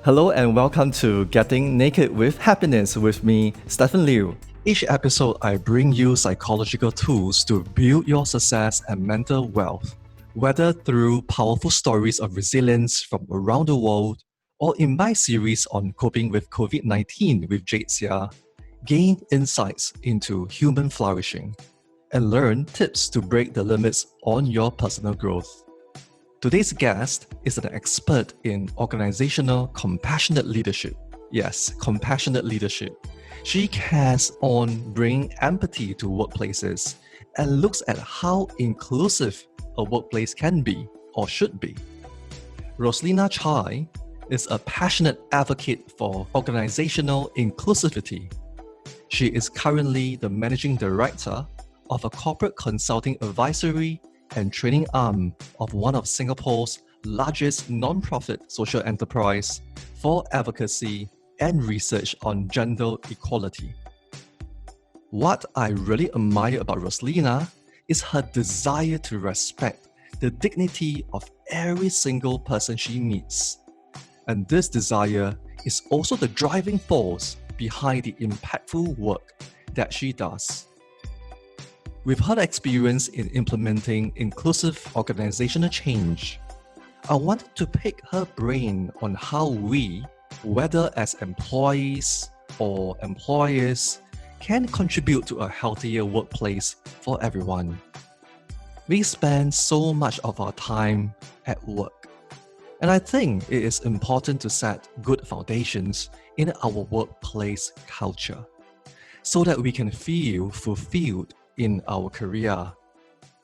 Hello and welcome to Getting Naked with Happiness with me, Stephen Liu. Each episode, I bring you psychological tools to build your success and mental wealth, whether through powerful stories of resilience from around the world or in my series on coping with COVID-19 with Jade Seah, gain insights into human flourishing and learn tips to break the limits on your personal growth. Today's guest is an expert in organizational compassionate leadership. Yes, compassionate leadership. She cares on bringing empathy to workplaces and looks at how inclusive a workplace can be or should be. Roslina Chai is a passionate advocate for organizational inclusivity. She is currently the managing director of a corporate consulting advisory and training arm of one of Singapore's largest non-profit social enterprise for advocacy and research on gender equality. What I really admire about Roslina is her desire to respect the dignity of every single person she meets. And this desire is also the driving force behind the impactful work that she does. With her experience in implementing inclusive organizational change, I wanted to pick her brain on how we, whether as employees or employers, can contribute to a healthier workplace for everyone. We spend so much of our time at work, and I think it is important to set good foundations in our workplace culture so that we can feel fulfilled in our career.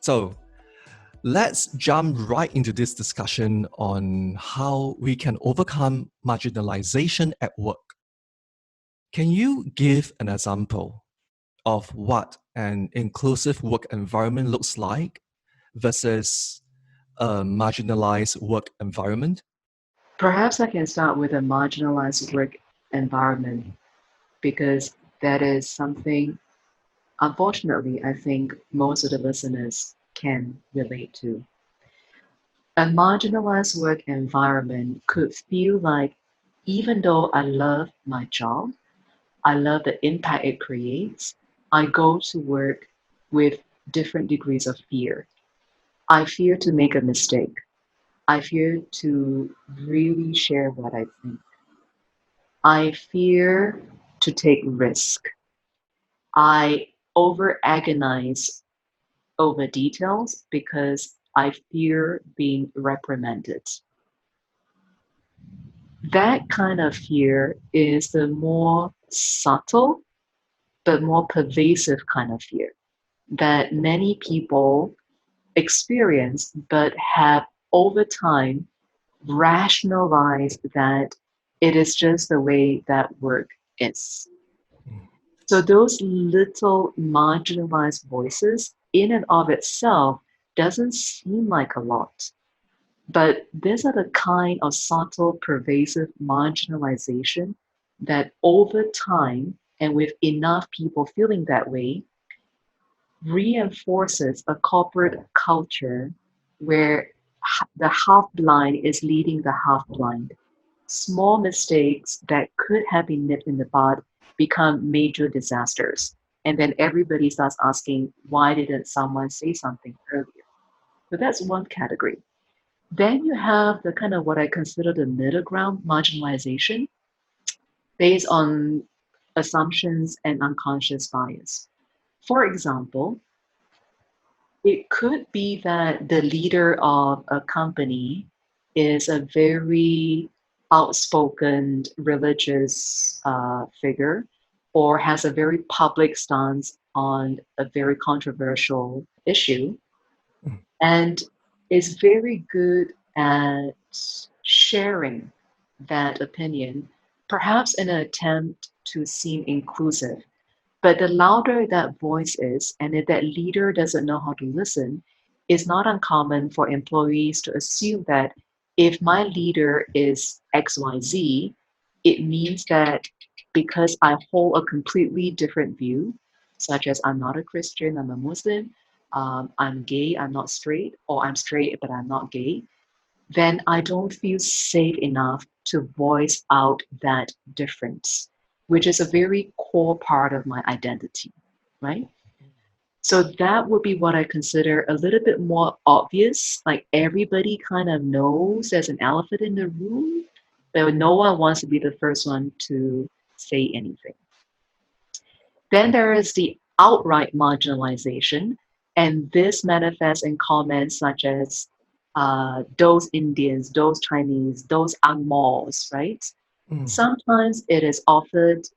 So let's jump right into this discussion on how we can overcome marginalization at work. Can you give an example of what an inclusive work environment looks like versus a marginalized work environment? Perhaps I can start with a marginalized work environment because that is something, unfortunately, I think most of the listeners can relate to. A marginalized work environment could feel like even though I love my job, I love the impact it creates, I go to work with different degrees of fear. I fear to make a mistake. I fear to really share what I think. I fear to take risk. I over agonize over details because I fear being reprimanded. That kind of fear is the more subtle but more pervasive kind of fear that many people experience but have over time rationalized that it is just the way that work is. So those little marginalized voices in and of itself doesn't seem like a lot. But these are the kind of subtle, pervasive marginalization that over time and with enough people feeling that way reinforces a corporate culture where the half blind is leading the half blind. Small mistakes that could have been nipped in the bud become major disasters. And then everybody starts asking, why didn't someone say something earlier? So that's one category. Then you have the kind of what I consider the middle ground marginalization based on assumptions and unconscious bias. For example, it could be that the leader of a company is a very outspoken religious figure or has a very public stance on a very controversial issue and is very good at sharing that opinion, perhaps in an attempt to seem inclusive. But the louder that voice is, and if that leader doesn't know how to listen, it's not uncommon for employees to assume that if my leader is XYZ, it means that because I hold a completely different view, such as I'm not a Christian, I'm a Muslim, I'm gay, I'm not straight, or I'm straight but I'm not gay, then I don't feel safe enough to voice out that difference, which is a very core part of my identity, right? So that would be what I consider a little bit more obvious. Like everybody kind of knows there's an elephant in the room, but no one wants to be the first one to say anything. Then there is the outright marginalization, and this manifests in comments such as those Indians, those Chinese, those Angmos, right? Mm. Sometimes it is offered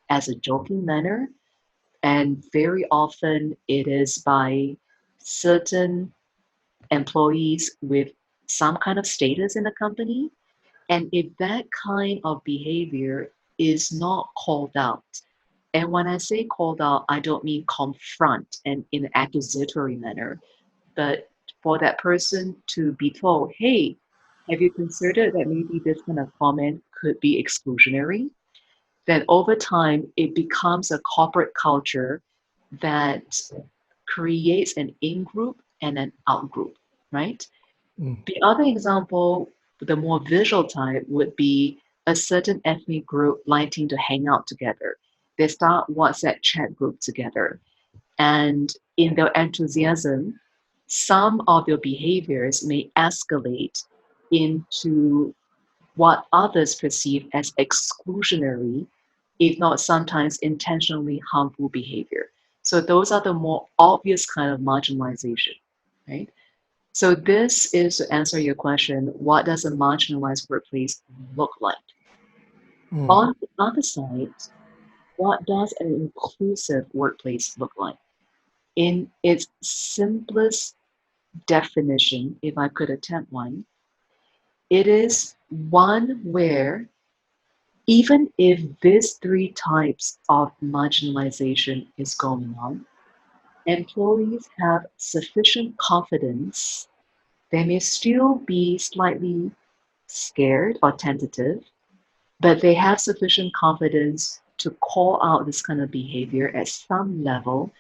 as a joking manner, and very often it is by certain employees with some kind of status in the company. And if that kind of behavior is not called out, and when I say called out, I don't mean confront and in an accusatory manner, but for that person to be told, hey, have you considered that maybe this kind of comment could be exclusionary? Then over time, it becomes a corporate culture that creates an in group and an out group, right? Mm. The other example, the more visual type, would be a certain ethnic group liking to hang out together. They start WhatsApp chat group together. And in their enthusiasm, some of their behaviors may escalate into what others perceive as exclusionary, if not sometimes intentionally harmful behavior. So those are the more obvious kind of marginalization, right? So this is to answer your question, what does a marginalized workplace look like? Mm. On the other side, what does an inclusive workplace look like? In its simplest definition, if I could attempt one, it is one where even if these three types of marginalization is going on, employees have sufficient confidence. They may still be slightly scared or tentative, but they have sufficient confidence to call out this kind of behavior at some level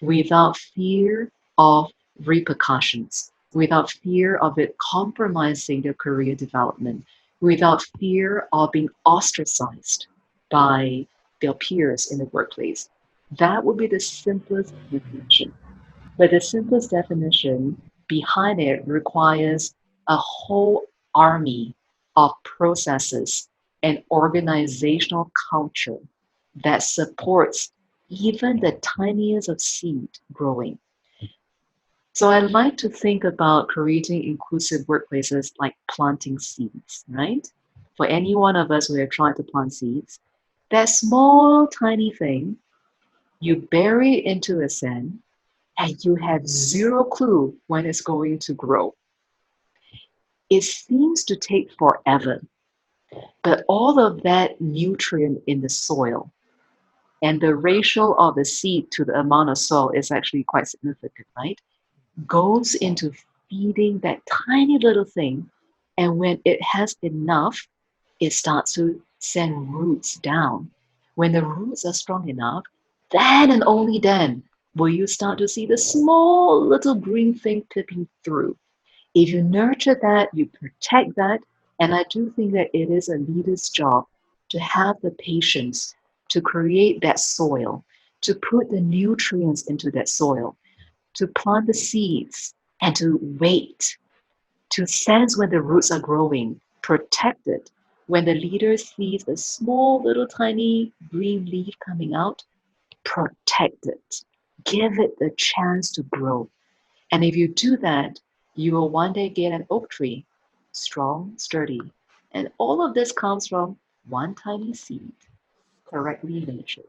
without fear of repercussions, without fear of it compromising their career development, without fear of being ostracized by their peers in the workplace. That would be the simplest definition. But the simplest definition behind it requires a whole army of processes and organizational culture that supports even the tiniest of seed growing. So I like to think about creating inclusive workplaces like planting seeds, right? For any one of us who have tried to plant seeds, that small, tiny thing, you bury it into the sand and you have zero clue when it's going to grow. It seems to take forever, but all of that nutrient in the soil and the ratio of the seed to the amount of soil is actually quite significant, right? Goes into feeding that tiny little thing. And when it has enough, it starts to send roots down. When the roots are strong enough, then and only then will you start to see the small little green thing peeping through. If you nurture that, you protect that, and I do think that it is a leader's job to have the patience to create that soil, to put the nutrients into that soil, to plant the seeds, and to wait, to sense when the roots are growing, protect it. When the leader sees a small little tiny green leaf coming out, protect it. Give it the chance to grow. And if you do that, you will one day get an oak tree, strong, sturdy. And all of this comes from one tiny seed, correctly nurtured.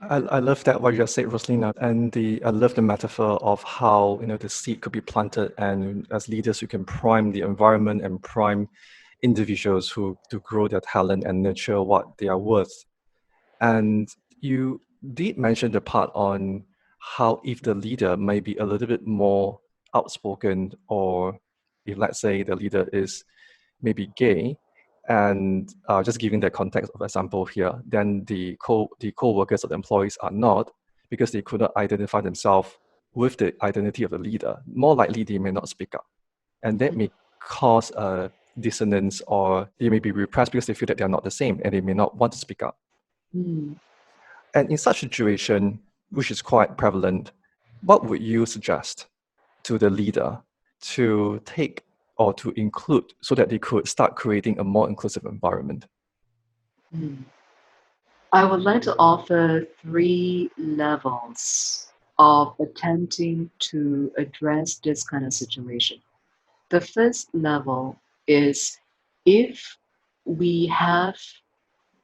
I love that what you just said, Roslina, and I love the metaphor of how the seed could be planted, and as leaders, you can prime the environment and prime individuals who to grow their talent and nurture what they are worth. And you did mention the part on how if the leader may be a little bit more outspoken, or if let's say the leader is maybe gay, and just giving the context of example here, then the co-workers or the employees are not, because they could not identify themselves with the identity of the leader. More likely, they may not speak up, and that may cause dissonance, or they may be repressed because they feel that they are not the same and they may not want to speak up. Mm. And in such situation, which is quite prevalent, what would you suggest to the leader to take or to include so that they could start creating a more inclusive environment? Mm. I would like to offer three levels of attempting to address this kind of situation. The first level is if we have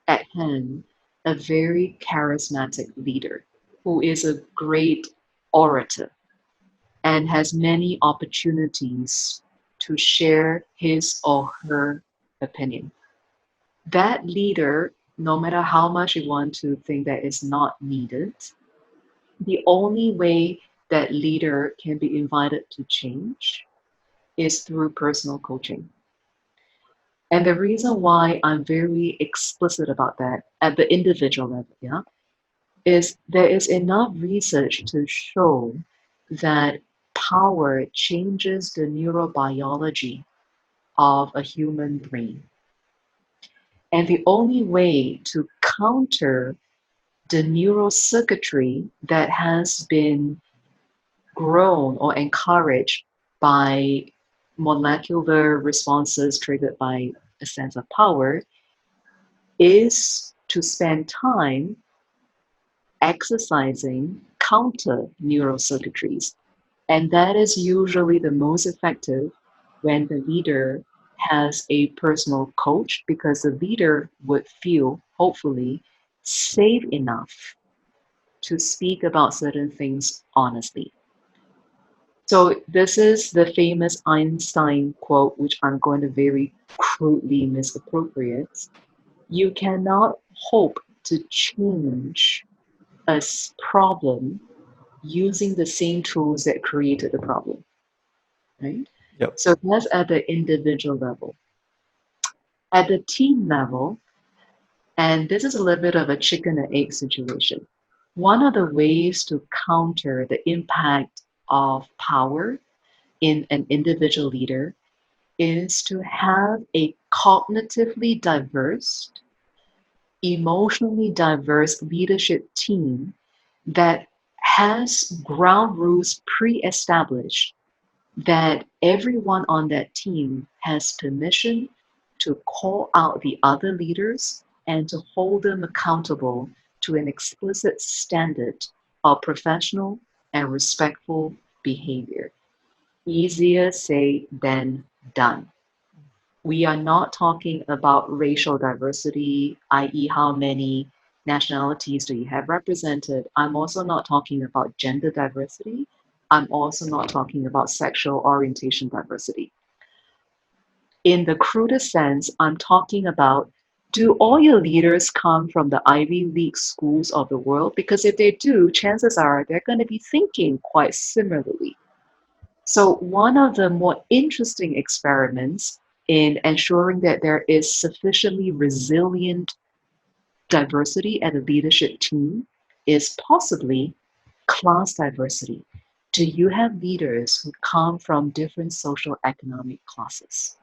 at hand a very charismatic leader who is a great orator and has many opportunities to share his or her opinion. That leader, no matter how much you want to think that is not needed, the only way that leader can be invited to change is through personal coaching. And the reason why I'm very explicit about that at the individual level, yeah, is there is enough research to show that power changes the neurobiology of a human brain. And the only way to counter the neural circuitry that has been grown or encouraged by molecular responses triggered by a sense of power is to spend time exercising counter neural circuitries. And that is usually the most effective when the leader has a personal coach because the leader would feel, hopefully, safe enough to speak about certain things honestly. So, this is the famous Einstein quote, which I'm going to very crudely misappropriate. You cannot hope to change a problem using the same tools that created the problem, right? Yep. So that's at the individual level. At the team level, and this is a little bit of a chicken and egg situation, one of the ways to counter the impact of power in an individual leader is to have a cognitively diverse, emotionally diverse leadership team that has ground rules pre-established that everyone on that team has permission to call out the other leaders and to hold them accountable to an explicit standard of professional and respectful behavior. Easier said than done. We are not talking about racial diversity, i.e., how many nationalities do you have represented. I'm also not talking about gender diversity. I'm also not talking about sexual orientation diversity. In the crudest sense, I'm talking about do all your leaders come from the Ivy League schools of the world? Because if they do, chances are they're going to be thinking quite similarly. So, one of the more interesting experiments in ensuring that there is sufficiently resilient diversity at a leadership team is possibly class diversity. Do you have leaders who come from different social economic classes,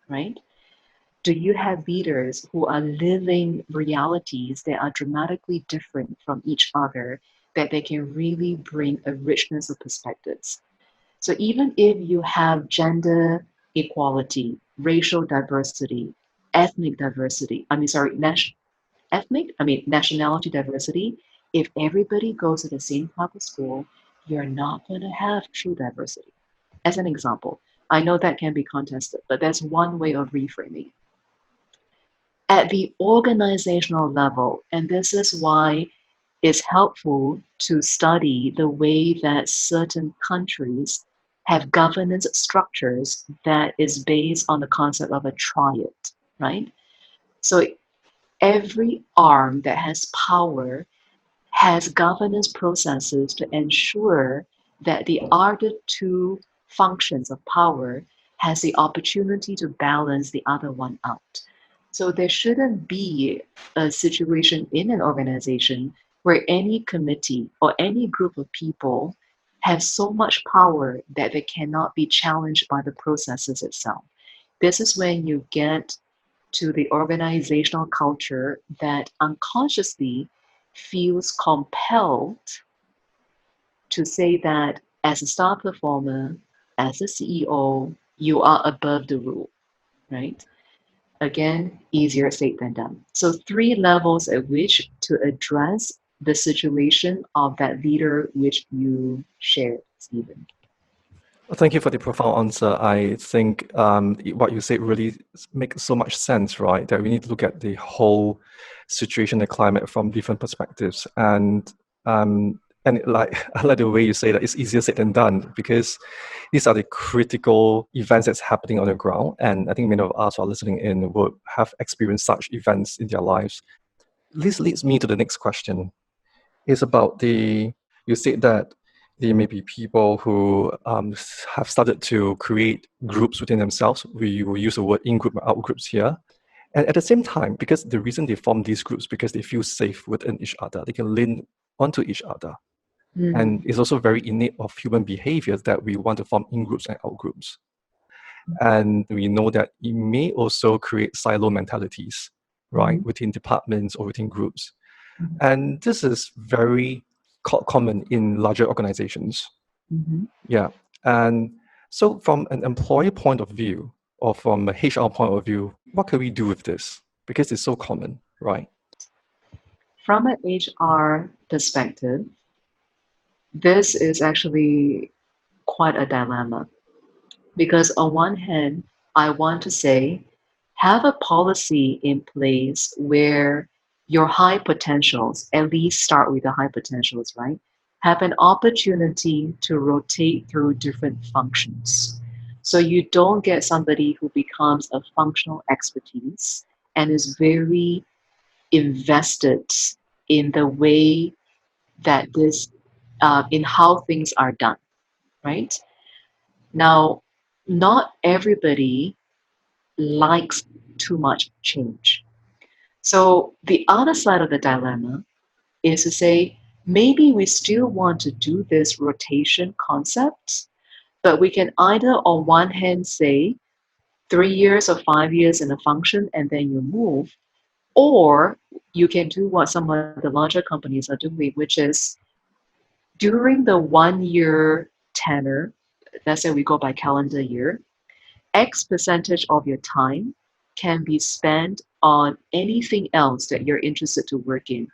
right? Do you have leaders who are living realities that are dramatically different from each other that they can really bring a richness of perspectives? So even if you have gender equality, racial diversity, ethnic diversity, nationality diversity, if everybody goes to the same type of school, you're not going to have true diversity. As an example, I know that can be contested, but that's one way of reframing. At the organizational level, and this is why it's helpful to study the way that certain countries have governance structures that is based on the concept of a triad, right? So every arm that has power has governance processes to ensure that the other two functions of power has the opportunity to balance the other one out. So there shouldn't be a situation in an organization where any committee or any group of people have so much power that they cannot be challenged by the processes itself. This is when you get to the organizational culture that unconsciously feels compelled to say that as a star performer, as a CEO, you are above the rule, right? Again, easier said than done. So, three levels at which to address the situation of that leader which you shared, Stephen. Thank you for the profound answer. I think what you said really makes so much sense, right? That we need to look at the whole situation and climate from different perspectives. I like the way you say that it's easier said than done, because these are the critical events that's happening on the ground. And I think many of us who are listening in will have experienced such events in their lives. This leads me to the next question. It's about you said that there may be people who have started to create groups within themselves. We will use the word in-group and out-groups here. And at the same time, because the reason they form these groups, because they feel safe within each other, they can lean onto each other. And it's also very innate of human behaviors that we want to form in-groups and out-groups. And we know that it may also create silo mentalities, right, within departments or within groups. And this is very common in larger organizations. Yeah. And so from an employee point of view, or from a HR point of view, what can we do with this? Because it's so common, right? From an HR perspective, this is actually quite a dilemma because, on one hand, I want to say, have a policy in place where your high potentials, at least start with the high potentials, right? Have an opportunity to rotate through different functions. So you don't get somebody who becomes a functional expertise and is very invested in the way that in how things are done, right? Now, not everybody likes too much change. So the other side of the dilemma is to say, maybe we still want to do this rotation concept, but we can either on one hand say 3 years or 5 years in a function and then you move, or you can do what some of the larger companies are doing, which is during the 1 year tenor, let's say we go by calendar year, X percentage of your time can be spent on anything else that you're interested to work in.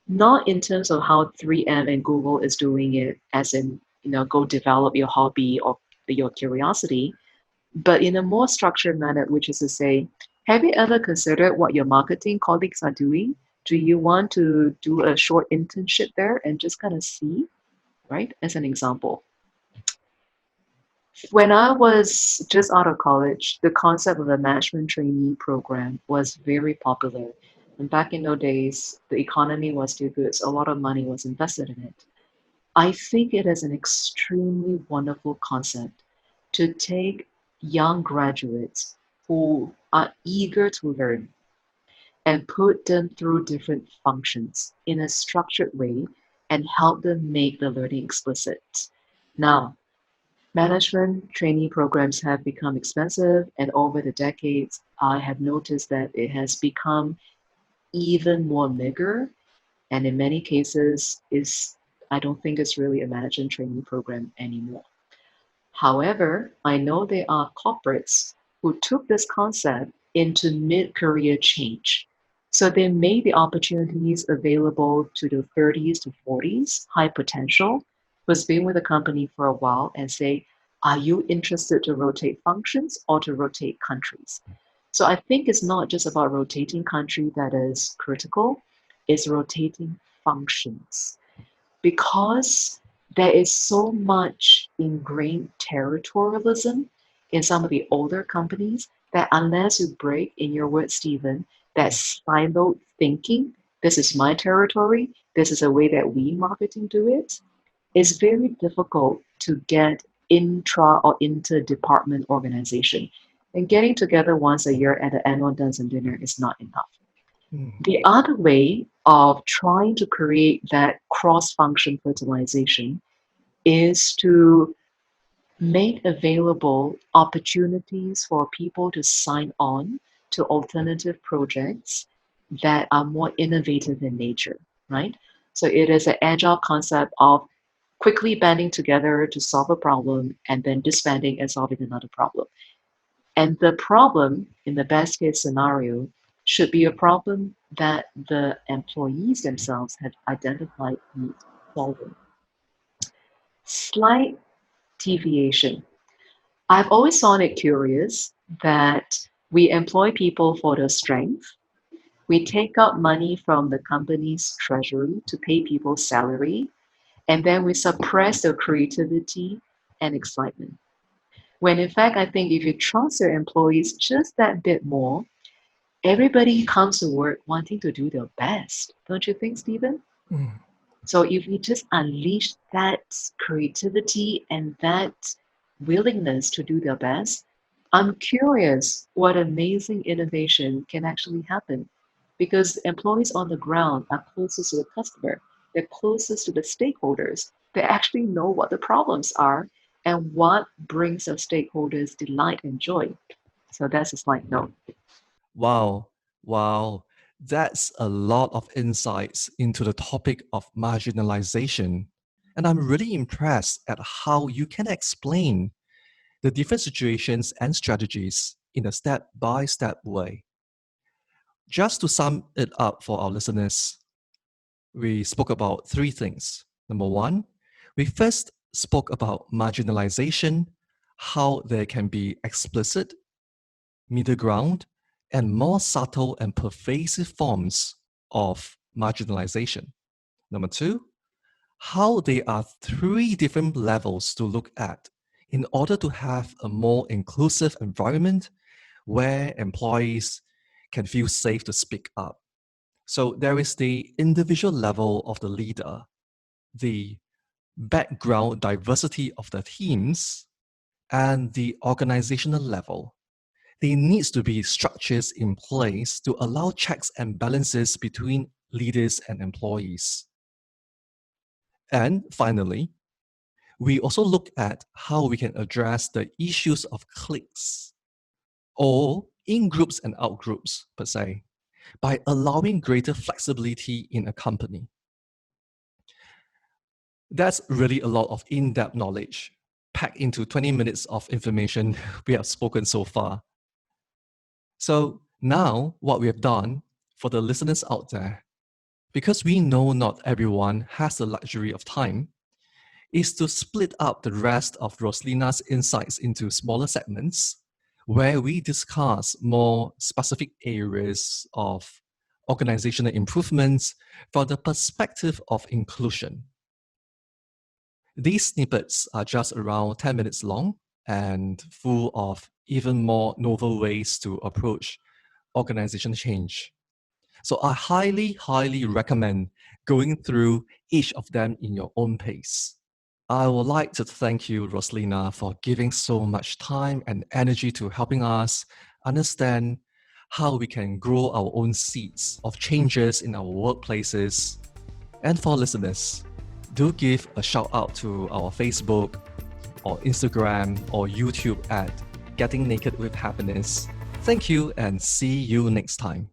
Not in terms of how 3M and Google is doing it, as in, go develop your hobby or your curiosity, but in a more structured manner, which is to say, have you ever considered what your marketing colleagues are doing? Do you want to do a short internship there and just kind of see, right? As an example. When I was just out of college, the concept of a management trainee program was very popular. And back in those days, the economy was still good, so a lot of money was invested in it. I think it is an extremely wonderful concept to take young graduates who are eager to learn and put them through different functions in a structured way and help them make the learning explicit. Now, management trainee programs have become expensive, and over the decades, I have noticed that it has become even more meager, and in many cases, is I don't think it's really a management trainee program anymore. However, I know there are corporates who took this concept into mid-career change. So there may be opportunities available to the 30s to 40s, high potential, who's been with the company for a while and say, are you interested to rotate functions or to rotate countries? So I think it's not just about rotating country that is critical, it's rotating functions because there is so much ingrained territorialism in some of the older companies that unless you break, in your words, Stephen, that siloed thinking, this is my territory, this is a way that we marketing do it, it's very difficult to get intra or inter-department organization. And getting together once a year at the annual dance and dinner is not enough. The other way of trying to create that cross-function fertilization is to make available opportunities for people to sign on to alternative projects that are more innovative in nature, right? So it is an agile concept of quickly banding together to solve a problem and then disbanding and solving another problem. And the problem, in the best case scenario, should be a problem that the employees themselves have identified needs solving. Slight deviation. I've always found it curious that we employ people for their strength. We take out money from the company's treasury to pay people's salary, and then we suppress their creativity and excitement. When in fact, I think if you trust your employees just that bit more, everybody comes to work wanting to do their best. Don't you think, Stephen? Mm. So if we just unleash that creativity and that willingness to do their best, I'm curious what amazing innovation can actually happen because employees on the ground are closest to the customer, they're closest to the stakeholders. They actually know what the problems are and what brings our stakeholders delight and joy. So that's a slight note. Wow, wow. That's a lot of insights into the topic of marginalization. And I'm really impressed at how you can explain the different situations and strategies in a step by step way. Just to sum it up for our listeners, we spoke about three things. Number one, we first spoke about marginalization, how there can be explicit, middle ground, and more subtle and pervasive forms of marginalization. Number two, how there are three different levels to look at in order to have a more inclusive environment where employees can feel safe to speak up. So there is the individual level of the leader, the background diversity of the teams, and the organizational level. There needs to be structures in place to allow checks and balances between leaders and employees. And finally, we also look at how we can address the issues of cliques or in groups and out groups per se by allowing greater flexibility in a company. That's really a lot of in-depth knowledge packed into 20 minutes of information we have spoken so far. So now what we have done for the listeners out there, because we know not everyone has the luxury of time, is to split up the rest of Roslina's insights into smaller segments where we discuss more specific areas of organizational improvements from the perspective of inclusion. These snippets are just around 10 minutes long and full of even more novel ways to approach organization change. So I highly, highly recommend going through each of them in your own pace. I would like to thank you, Roslina, for giving so much time and energy to helping us understand how we can grow our own seeds of changes in our workplaces. And for listeners, do give a shout out to our Facebook or Instagram or YouTube at Getting Naked with Happiness. Thank you and see you next time.